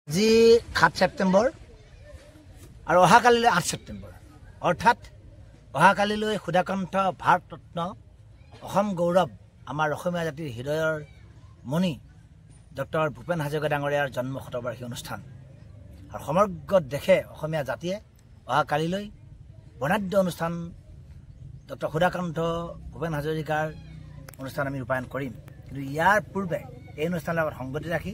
আজি 7 ছেপ্টেম্বৰ আৰু অহাকালিলৈ 8 ছেপ্টেম্বৰ অৰ্থাৎ অহাকালিলৈ সুধাকণ্ঠ ভাৰত ৰত্ন অসম গৌৰৱ আমাৰ অসমীয়া জাতিৰ হৃদয়ৰ মণি ডক্টৰ ভূপেন হাজৰিকা ডাঙৰীয়াৰ জন্ম শতবাৰ্ষিকী অনুষ্ঠান আৰু সমগ্ৰ দেশে অসমীয়া জাতিয়ে অহাকালিলৈ বৰ্ণাঢ্য অনুষ্ঠান ডক্টৰ সুধাকণ্ঠ ভূপেন হাজৰিকাৰ অনুষ্ঠান আমি ৰূপায়ণ কৰিম। কিন্তু ইয়াৰ পূৰ্বে এই অনুষ্ঠানৰ লগত সংগতি ৰাখি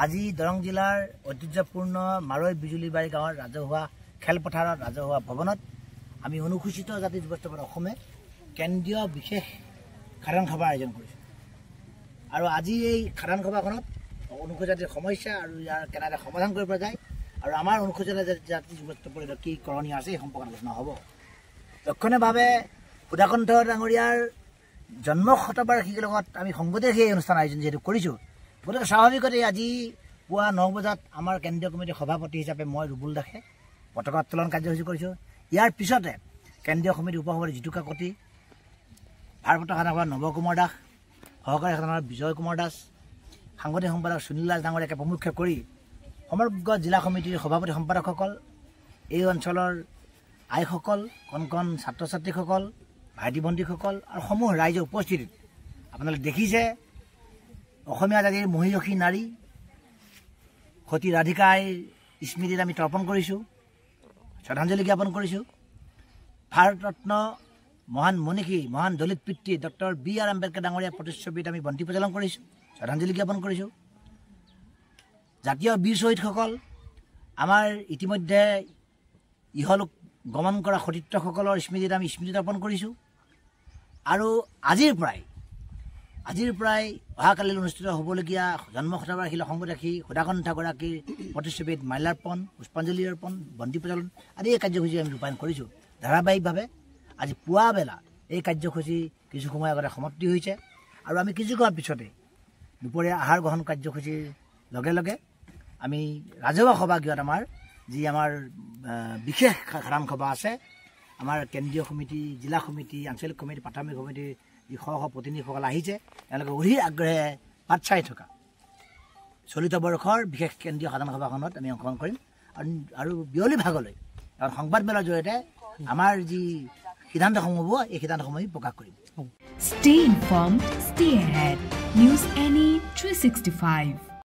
আজি দৰং জিলাৰ ঐতিহ্যপূৰ্ণ মাৰৈ বিজুলীবাৰী গাঁৱৰ ৰাজহুৱা খেলপথাৰত ৰাজহুৱা ভৱনত আমি অনুসূচিত জাতি যুৱস্থ অসমে কেন্দ্ৰীয় বিশেষ সাধাৰণ সভাৰ আয়োজন কৰিছোঁ। আৰু আজি এই সাধাৰণ সভাখনত অনুসূচিত জাতিৰ সমস্যা আৰু ইয়াৰ কেনেদৰে সমাধান কৰিব পৰা যায় আৰু আমাৰ অনুসূচিত জাতি যুৱস্থ পৰিষদৰ কি কৰণীয় আছে এই সম্পৰ্কত আলোচনা হ'ব। লক্ষণীয়ভাৱে সুধাকণ্ঠ ডাঙৰীয়াৰ জন্ম শতবাৰ্ষিকীৰ লগত আমি সংগতি ৰাখি এই অনুষ্ঠান আয়োজন যিহেতু কৰিছোঁ, গতিকে স্বাভাৱিকতে আজি পুৱা 9 বজাত আমাৰ কেন্দ্ৰীয় কমিটিৰ সভাপতি হিচাপে মই ৰুবুল দাসে পতাকা উত্তোলন কাৰ্যসূচী কৰিছোঁ। ইয়াৰ পিছতে কেন্দ্ৰীয় সমিতিৰ উপসভাপতি জিতু কাকতি, ভাৰপ্ৰাপ্ত সাধাৰণ সম্পাদক নৱ কুমাৰ দাস, সহকাৰী সাধাৰণ সম্পাদক বিজয় কুমাৰ দাস, সাংগঠনিক সম্পাদক সুনীল দাস ডাঙৰীয়াকে প্ৰমুখ্যে কৰি সমগ্ৰ জিলা সমিতিৰ সভাপতি সম্পাদকসকল, এই অঞ্চলৰ আইসকল, কণ কণ ছাত্ৰ ছাত্ৰীসকল, ভাইটি ভণ্টিসকল আৰু সমূহ ৰাইজৰ উপস্থিতিত আপোনালোকে দেখিছে অসমীয়া জাতিৰ মহিয়সী নাৰী সতী ৰাধিকাৰ স্মৃতিত আমি তৰ্পণ কৰিছোঁ, শ্ৰদ্ধাঞ্জলি জ্ঞাপন কৰিছোঁ। ভাৰত ৰত্ন মহান মনীষী মহান দলিত পিতৃ ডক্টৰ B.R. আম্বেদকাৰ ডাঙৰীয়া প্ৰতিচ্ছবিত আমি বন্তি প্ৰজ্বলন কৰিছোঁ, শ্ৰদ্ধাঞ্জলি জ্ঞাপন কৰিছোঁ। জাতীয় বীৰ শ্বহীদসকল, আমাৰ ইতিমধ্যে ইহলোক গমন কৰা সতীৰ্থসকলৰ স্মৃতিত আমি স্মৃতি তৰ্পণ কৰিছোঁ। আৰু আজিৰ পৰাই অহাকালিলৈ অনুষ্ঠিত হ'বলগীয়া জন্ম শতবাৰ্ষিকীলৈ সংগতি ৰাখি সুধাকণ্ঠগৰাকীৰ প্ৰতিচ্ছবিত মাল্যাৰ্পণ, পুষ্পাঞ্জলি অৰ্পণ, বন্তি প্ৰজ্বলন আদি এই কাৰ্যসূচী আমি ৰূপায়ণ কৰিছোঁ। ধাৰাবাহিকভাৱে আজি পুৱা বেলা এই কাৰ্যসূচী কিছু সময় আগতে সমাপ্তি হৈছে আৰু আমি কিছু সময়ৰ পিছতে দুপৰীয়া আহাৰ গ্ৰহণ কাৰ্যসূচীৰ লগে লগে আমি ৰাজহুৱা সভাগৃহত আমাৰ যি আমাৰ বিশেষ সাধাৰণ সভা আছে, আমাৰ কেন্দ্ৰীয় সমিতি, জিলা সমিতি, আঞ্চলিক সমিতি, প্ৰাথমিক সমিতিৰ যি প্ৰতিনিধিসকল আহিছে, তেওঁলোকে অধীৰ আগ্ৰহে বাট চাই থকা চলিত বৰ্ষৰ বিশেষ কেন্দ্ৰীয় সাধাৰণ সভাখনত আমি অংশগ্ৰহণ কৰিম আৰু বিয়লি ভাগলৈ সংবাদমেলৰ জৰিয়তে আমাৰ যি সিদ্ধান্তসমূহ হ'ব এই সিদ্ধান্তসমূহ প্ৰকাশ কৰিম। Stay informed, stay ahead. News NE 365